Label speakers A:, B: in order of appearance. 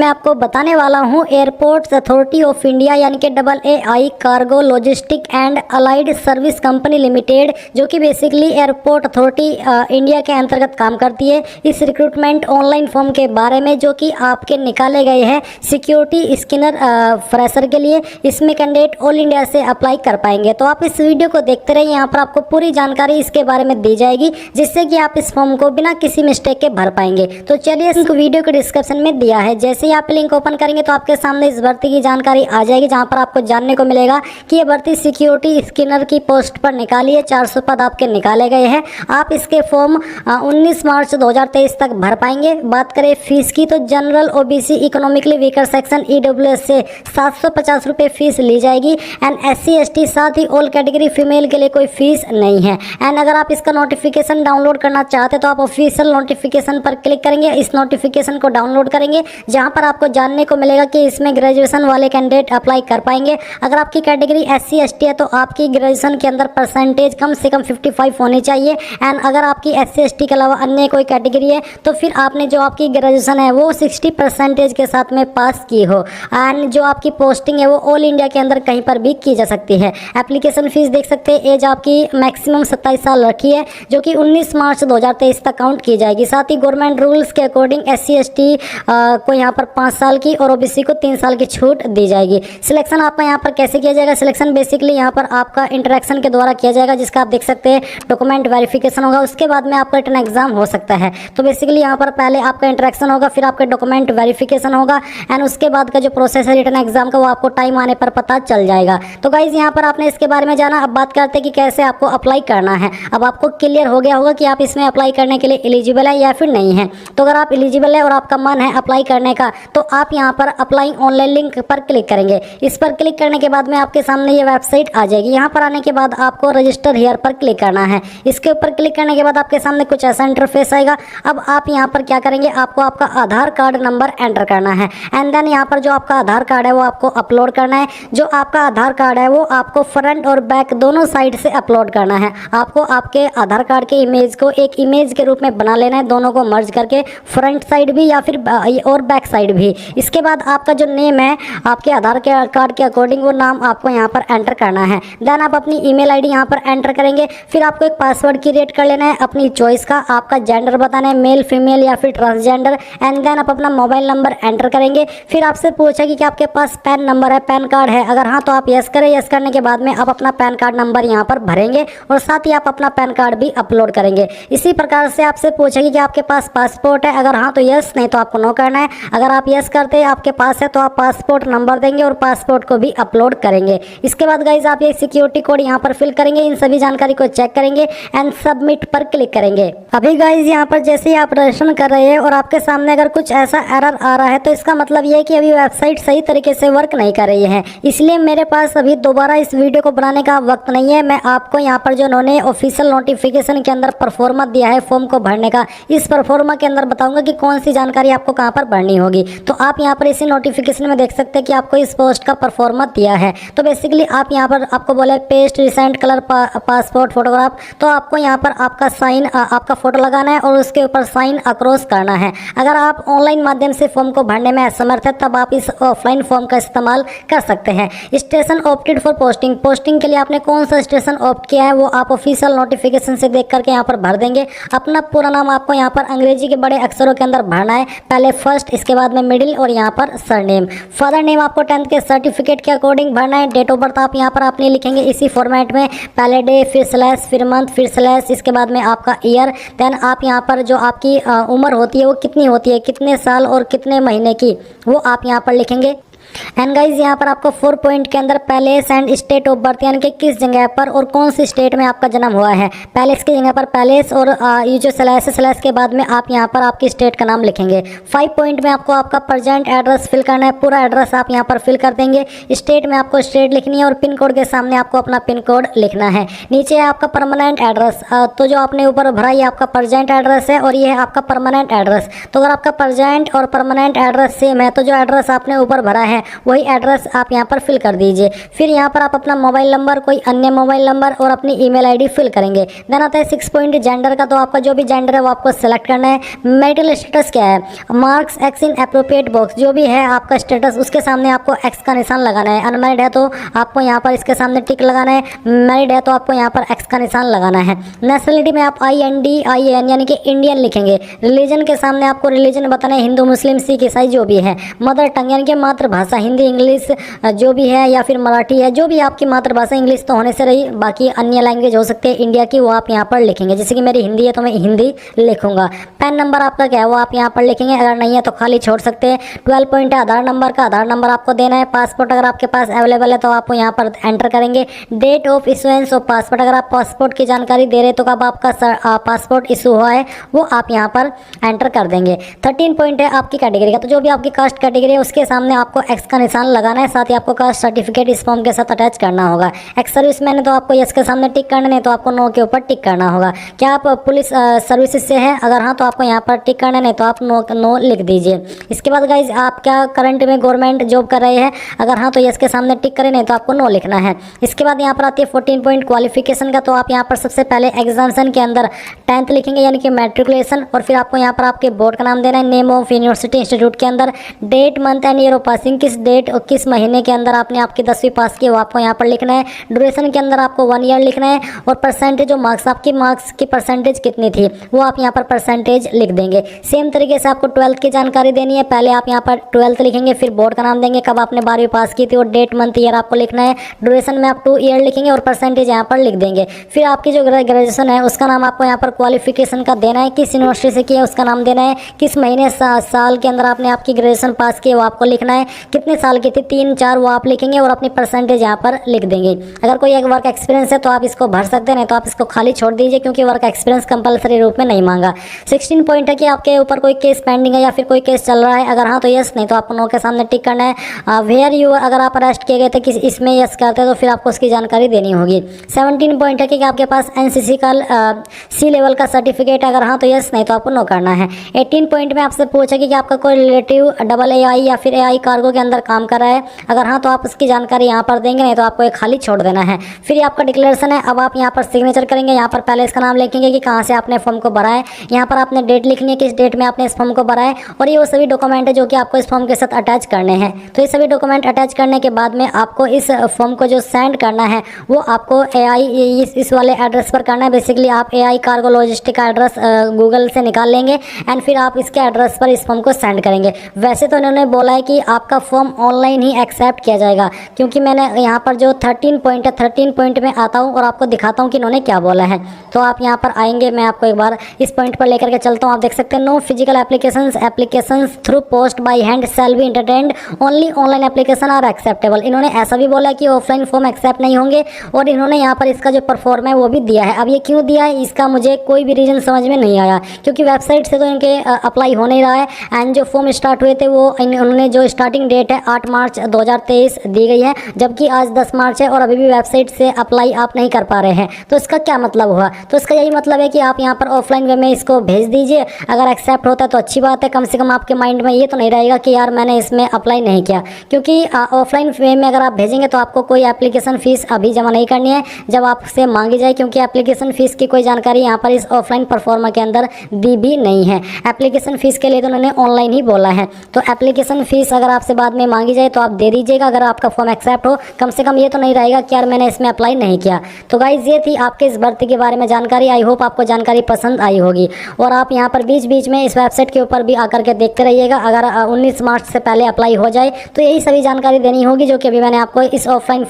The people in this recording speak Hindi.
A: मैं आपको बताने वाला हूं एयरपोर्ट्स अथॉरिटी ऑफ इंडिया यानी कि AAI cargo logistic and allied service company limited, जो कि बेसिकली एयरपोर्ट अथॉरिटी इंडिया के अंतर्गत काम करती है। इस रिक्रूटमेंट ऑनलाइन फॉर्म के बारे में जो कि आपके निकाले गए हैं सिक्योरिटी स्कैनर फ्रेशर के लिए, इसमें कैंडिडेट ऑल इंडिया से अप्लाई कर पाएंगे। तो आप इस वीडियो को देखते रहिए, यहाँ पर आपको पूरी जानकारी इसके बारे में दी जाएगी जिससे कि आप इस फॉर्म को बिना किसी मिस्टेक के भर पाएंगे। तो चलिए, इस वीडियो के डिस्क्रिप्शन में दिया है, जैसे ही आप लिंक ओपन करेंगे तो आपके सामने इस भर्ती की जानकारी आ जाएगी, जहां पर आपको जानने को मिलेगा कि ये भर्ती सिक्योरिटी स्कैनर की पोस्ट पर निकाली है। 400 पद आपके निकाले गए हैं। आप इसके फॉर्म 19 मार्च 2023 तक भर पाएंगे। बात करें फीस की तो general OBC economically weaker section EWS से 750 रुपये फीस ली जाएगी। एंड SC ST साथ ही ऑल कैटेगरी फीमेल के लिए कोई फीस नहीं है। एंड अगर आप इसका नोटिफिकेशन डाउनलोड करना चाहते हैं तो आप ऑफिशियल नोटिफिकेशन पर क्लिक करेंगे, इस नोटिफिकेशन को डाउनलोड करेंगे, जहां पर आपको जानने को मिलेगा कि इसमें ग्रेजुएशन वाले कैंडिडेट अप्लाई कर पाएंगे। अगर आपकी कैटेगरी SC ST है तो आपकी ग्रेजुएशन के अंदर परसेंटेज कम से कम 55 होनी चाहिए। एंड अगर आपकी SC ST के अलावा अन्य कोई कैटेगरी है तो फिर आपने जो आपकी ग्रेजुएशन है वो 60% के साथ में पास की हो। एंड जो आपकी पोस्टिंग है वो ऑल इंडिया के अंदर कहीं पर भी की जा सकती है। एप्लीकेशन फीस देख सकते हैं, एज आपकी मैक्सिमम 27 साल रखी है, जो कि 19 मार्च 2023 तक काउंट की जाएगी। साथ ही गवर्नमेंट रूल्स के अकॉर्डिंग SC ST को यहाँ पर 5 साल की और OBC को 3 साल की छूट दी जाएगी। सिलेक्शन आपका यहाँ पर कैसे किया जाएगा? सिलेक्शन बेसिकली यहाँ पर आपका इंटरेक्शन के द्वारा किया जाएगा, जिसका आप देख सकते हैं डॉक्यूमेंट वेरिफिकेशन होगा, उसके बाद में आपका रिटन एग्जाम हो सकता है। तो बेसिकली यहाँ पर पहले आपका इंटरेक्शन होगा, फिर आपका डॉक्यूमेंट वेरिफिकेशन होगा, एंड उसके बाद का जो प्रोसेस है रिटन एग्जाम का वो आपको टाइम आने पर पता चल जाएगा। तो गाइज यहाँ पर आपने इसके बारे में जाना। अब बात करते हैं कि कैसे आपको अप्लाई करना है। अब आपको क्लियर हो गया होगा कि आप इसमें अप्लाई करने के लिए एलिजिबल है या फिर नहीं है। तो अगर आप एलिजिबल है और आपका मन है अप्लाई करने का तो आप यहाँ पर अप्लाई ऑनलाइन लिंक पर क्लिक करेंगे। इस पर क्लिक करने के बाद में आपके सामने ये वेबसाइट आ जाएगी। यहाँ पर आने के बाद आपको रजिस्टर हियर पर क्लिक करना है। इसके ऊपर क्लिक करने के बाद आपके सामने कुछ ऐसा इंटरफेस आएगा। अब आप यहाँ पर क्या करेंगे, आपको आपका आधार कार्ड नंबर एंटर करना है। एंड देन यहाँ पर जो आपका आधार कार्ड है वो आपको अपलोड करना है। जो आपका आधार कार्ड है वो आपको फ्रंट और बैक दोनों साइड से अपलोड करना है। आपको आपके आधार कार्ड के इमेज को एक इमेज के रूप में बना लेना है, दोनों को मर्ज करके, फ्रंट साइड भी या फिर और बैक साइड भी। इसके बाद आपका जो नेम है आपके आधार कार्ड के अकॉर्डिंग वो नाम आपको यहाँ पर एंटर करना है। देन आप अपनी ईमेल आईडी यहाँ पर एंटर करेंगे। फिर आपको एक पासवर्ड क्रिएट कर लेना है अपनी चॉइस का। आपका जेंडर बताना है, मेल फीमेल या फिर ट्रांसजेंडर। एंड देन आप अपना मोबाइल नंबर एंटर करेंगे। फिर आपसे पूछेगी कि आपके पास पैन नंबर है, पैन कार्ड है। अगर हाँ तो आप यस करें। यस करने के बाद में आप अपना पैन कार्ड नंबर यहाँ पर भरेंगे और साथ ही आप अपना पैन कार्ड भी अपलोड करेंगे। इसी प्रकार से आपसे पूछेगी कि आपके पास पासपोर्ट है। अगर हाँ तो यस, नहीं तो आपको नो करना है। अगर आप यस करते हैं आपके पास है तो आप पासपोर्ट नंबर देंगे और पासपोर्ट को भी अपलोड करेंगे। इसके बाद गाइज आप ये सिक्योरिटी कोड यहाँ पर फिल करेंगे, इन सभी जानकारी को चेक करेंगे एंड सबमिट पर क्लिक करेंगे। अभी गाइज यहाँ पर जैसे ही आप रजिस्ट्रेशन कर रहे हैं और आपके सामने अगर कुछ ऐसा एरर आ रहा है तो इसका मतलब ये है कि अभी वेबसाइट सही तरीके से वर्क नहीं कर रही है। इसलिए मेरे पास अभी दोबारा इस वीडियो को बनाने का वक्त नहीं है। मैं आपको यहाँ पर जो उन्होंने ऑफिशियल नोटिफिकेशन के अंदर परफॉर्मा दिया है फॉर्म को भरने का, इस परफॉर्मा के अंदर बताऊंगा कि कौन सी जानकारी आपको कहाँ पर भरनी होगी। तो आप यहाँ पर इसी नोटिफिकेशन में देख सकते हैं कि आपको इस पोस्ट का परफॉर्मा दिया है। तो बेसिकली आप यहाँ पर आपको बोला है paste recent colour passport photograph. तो आपको यहाँ पर आपका साइन आपका फोटो लगाना है और उसके ऊपर साइन अक्रॉस करना है। अगर आप ऑनलाइन माध्यम से फॉर्म को भरने में असमर्थ है तब आप इस ऑफलाइन फॉर्म का इस्तेमाल कर सकते हैं। Station opted for posting, posting के लिए आपने कौन सा स्टेशन ऑप्ट किया है वो आप ऑफिशियल नोटिफिकेशन से देख करके यहाँ पर भर देंगे। अपना पूरा नाम आपको यहाँ पर अंग्रेजी के बड़े अक्षरों के अंदर भरना है, पहले फर्स्ट, इसके बाद में मिडिल और यहाँ पर सरनेम। फादर नेम आपको 10th के सर्टिफिकेट के अकॉर्डिंग भरना है। डेट ऑफ बर्थ आप यहाँ पर अपनी लिखेंगे इसी फॉर्मेट में, पहले डे फिर स्लैश फिर मंथ फिर स्लैश, इसके बाद में आपका ईयर। देन आप यहाँ पर जो आपकी उम्र होती है वो कितनी होती है, कितने साल और कितने महीने की, वो आप यहाँ पर लिखेंगे। एंड गाइज यहाँ पर आपको 4 पॉइंट के अंदर palace and state of birth यानी कि किस जगह पर और कौन सी स्टेट में आपका जन्म हुआ है। पैलेस की जगह पर पैलेस और ये जो स्लैश के बाद में आप यहाँ पर आपकी स्टेट का नाम लिखेंगे। 5 पॉइंट में आपको आपका प्रेजेंट एड्रेस फिल करना है, पूरा एड्रेस आप यहाँ पर फिल कर देंगे। स्टेट में आपको स्टेट लिखनी है और पिन कोड के सामने आपको अपना पिन कोड लिखना है। नीचे है आपका परमानेंट एड्रेस, तो जो आपने ऊपर भरा ये आपका प्रेजेंट एड्रेस है और ये है आपका परमानेंट एड्रेस। तो अगर आपका प्रेजेंट और परमानेंट एड्रेस सेम है तो जो एड्रेस आपने ऊपर भरा है है वही एड्रेस आप यहाँ पर फिल कर दीजिए। फिर यहाँ पर आप अपना मोबाइल नंबर, कोई अन्य मोबाइल नंबर और अपनी ईमेल आईडी फिल करेंगे। देन आता है 6 पॉइंट जेंडर का, तो आपका जो भी जेंडर है वो आपको सेलेक्ट करना है। मैरिटल स्टेटस क्या है, मार्क्स एक्स इन एप्रोप्रिएट बॉक्स, जो भी है आपका स्टेटस उसके सामने आपको एक्स का निशान लगाना है। अनमैरिड है तो आपको यहाँ पर इसके सामने टिक लगाना है, मैरिड है तो आपको यहाँ पर एक्स का निशान लगाना है। नेशनलिटी में आप IND यानी कि इंडियन लिखेंगे। रिलीजन के सामने आपको रिलीजन बताना है, हिंदू मुस्लिम सिख ईसाई जो भी है। मदर टंग यानी कि मातृभाषा, हिंदी इंग्लिश जो भी है या फिर मराठी है, जो भी आपकी मातृभाषा, इंग्लिश तो होने से रही, बाकी अन्य लैंग्वेज हो सकते हैं इंडिया की, वो आप यहाँ पर लिखेंगे। जैसे कि मेरी हिंदी है तो मैं हिंदी लिखूंगा। पैन नंबर आपका क्या है वो आप यहाँ पर लिखेंगे, अगर नहीं है तो खाली छोड़ सकते हैं। 12 पॉइंट है आधार नंबर का, आधार नंबर आपको देना है। पासपोर्ट अगर आपके पास अवेलेबल है तो आप यहाँ पर एंटर करेंगे। Date of issuance of passport, अगर आप पासपोर्ट की जानकारी दे रहे तो कब आपका पासपोर्ट इशू हुआ है वो आप यहाँ पर एंटर कर देंगे। 13 पॉइंट है आपकी कैटेगरी का, तो जो भी आपकी कास्ट कैटेगरी है उसके सामने आपको एक्स का निशान लगाना है। साथ ही आपको कास्ट सर्टिफिकेट इस फॉर्म के साथ अटैच करना होगा। एक्स सर्विसमैन है तो आपको यस के सामने टिक करना है, तो आपको नो के ऊपर टिक करना होगा। क्या आप पुलिस सर्विसेज से हैं, अगर हाँ तो आपको यहाँ पर टिक करना है, तो आप नो लिख दीजिए। इसके बाद गाइज आप क्या करंट में गवर्नमेंट जॉब कर रहे हैं, अगर हाँ तो यस के सामने टिक करें, नहीं तो आपको नो लिखना है। इसके बाद यहाँ पर आती है 14 पॉइंट क्वालिफिकेशन का, तो आप यहाँ पर सबसे पहले एग्जामिनेशन के अंदर 10th लिखेंगे यानी कि मैट्रिकुलेशन, और फिर आपको यहाँ पर आपके बोर्ड का नाम देना है, नेम ऑफ यूनिवर्सिटी इंस्टीट्यूट के अंदर, date month and year of passing, किस डेट और किस महीने के अंदर आपने आपकी 10वीं पास की वो आपको यहाँ पर लिखना है। ड्यूरेशन के अंदर आपको 1 ईयर लिखना है, और परसेंटेज जो मार्क्स आपकी मार्क्स की परसेंटेज कितनी थी वो आप यहाँ पर परसेंटेज लिख देंगे। सेम तरीके से आपको 12th की जानकारी देनी है, पहले आप यहाँ पर 12th लिखेंगे, फिर बोर्ड का नाम देंगे, कब आपने 12वीं पास की थी और डेट मंथ ईयर आपको लिखना है। ड्यूरेशन में आप 2 ईयर लिखेंगे और परसेंटेज यहाँ पर लिख देंगे। फिर आपकी जो ग्रेजुएशन है उसका नाम आपको यहाँ पर क्वालिफिकेशन का देना है, किस यूनिवर्सिटी से किया उसका नाम देना है, किस महीने साल के अंदर आपने आपकी ग्रेजुएशन पास की वो आपको लिखना है, कितने साल की थी 3 4 वो आप लिखेंगे और अपनी परसेंटेज यहाँ पर लिख देंगे। अगर कोई एक वर्क एक्सपीरियंस है तो आप इसको भर सकते हैं, नहीं तो आप इसको खाली छोड़ दीजिए क्योंकि वर्क एक्सपीरियंस कंपलसरी रूप में नहीं मांगा। 16 पॉइंट है कि आपके ऊपर कोई केस पेंडिंग है या फिर कोई केस चल रहा है, अगर हाँ तो यस, नहीं तो आपको नो के सामने टिक करना है। वेयर यू, अगर आप अरेस्ट किए गए थे किस इसमें यस करते हैं तो फिर आपको उसकी जानकारी देनी होगी। 17 पॉइंट है कि आपके पास NCC का C लेवल का सर्टिफिकेट, अगर हाँ तो यस, नहीं तो आपको नो करना है। 18 पॉइंट में आपसे पूछा कि आपका कोई रिलेटिव AA या फिर AI कार्गो के अंदर काम कर रहा है, अगर हाँ तो आप उसकी जानकारी यहाँ पर देंगे, नहीं तो आपको एक खाली छोड़ देना है। फिर ये आपका डिक्लेरेशन है, अब आप यहाँ पर सिग्नेचर करेंगे, यहाँ पर पहले इसका नाम लिखेंगे कि कहाँ से आपने फॉर्म को भरा है, यहाँ पर आपने डेट लिखनी है किस डेट में आपने इस फॉर्म को भरा है, और ये वो सभी डॉक्यूमेंट है जो कि आपको इस फॉर्म के साथ अटैच करने हैं। तो ये सभी डॉक्यूमेंट अटैच करने के बाद में आपको इस फॉर्म को जो सेंड करना है वो आपको AI इस वाले एड्रेस पर करना है। बेसिकली आप AI कार्गो लॉजिस्टिक का एड्रेस गूगल से निकाल लेंगे एंड फिर आप इसके एड्रेस पर इस फॉर्म को सेंड करेंगे। वैसे तो इन्होंने बोला है कि आपका फॉर्म ऑनलाइन ही एक्सेप्ट किया जाएगा, क्योंकि मैंने यहाँ पर जो 13 पॉइंट है 13 पॉइंट में आता हूँ और आपको दिखाता हूँ कि इन्होंने क्या बोला है। तो आप यहाँ पर आएंगे, मैं आपको एक बार इस पॉइंट पर लेकर के चलता हूँ। आप देख सकते हैं, no physical applications through post by hand shall be entertained, only online application are acceptable. इन्होंने ऐसा भी बोला कि ऑफलाइन फॉर्म एक्सेप्ट नहीं होंगे, और इन्होंने यहाँ पर इसका जो परफॉर्म है वो भी दिया है। अब ये क्यों दिया है इसका मुझे कोई भी रीज़न समझ में नहीं आया, क्योंकि वेबसाइट से तो इनके अप्लाई हो नहीं रहा है। एंड जो फॉर्म स्टार्ट हुए थे वो उन्होंने जो स्टार्टिंग डेट है 8 मार्च 2023 दी गई है, जबकि आज 10 मार्च है और अभी भी वेबसाइट से अप्लाई आप नहीं कर पा रहे हैं। तो इसका क्या मतलब हुआ? तो इसका यही मतलब है कि आप यहाँ पर ऑफलाइन वे में इसको भेज दीजिए। अगर एक्सेप्ट होता है तो अच्छी बात है, कम से कम आपके माइंड में ये तो नहीं रहेगा कि यार मैंने इसमें अप्लाई नहीं किया, क्योंकि ऑफलाइन वे में अगर आप भेजेंगे तो आपको कोई एप्लीकेशन फ़ीस अभी जमा नहीं करनी है जब आपसे मांगी जाए, क्योंकि एप्लीकेशन फ़ीस की कोई जानकारी यहाँ पर इस ऑफलाइन परफॉर्मा के अंदर दी भी नहीं है। एप्लीकेशन फ़ीस के लिए तो उन्होंने ऑनलाइन ही बोला है, तो एप्लीकेशन फ़ीस अगर आपसे बाद में मांगी जाए तो आप दे दीजिएगा अगर आपका फॉर्म एक्सेप्ट हो। कम से कम ये तो नहीं रहेगा कि यार मैंने इसमें अप्लाई नहीं किया। तो गाइज़ ये थी आपके इस भर्ती के बारे में जानकारी। आई होप आपको जानकारी पसंद आई होगी, और आप यहाँ पर बीच बीच में इस वेबसाइट के ऊपर भी आकर के देखते रहिएगा। अगर 19 मार्च से पहले अप्लाई हो जाए तो यही सभी जानकारी देनी होगी जो कि अभी मैंने आपको इस ऑफलाइन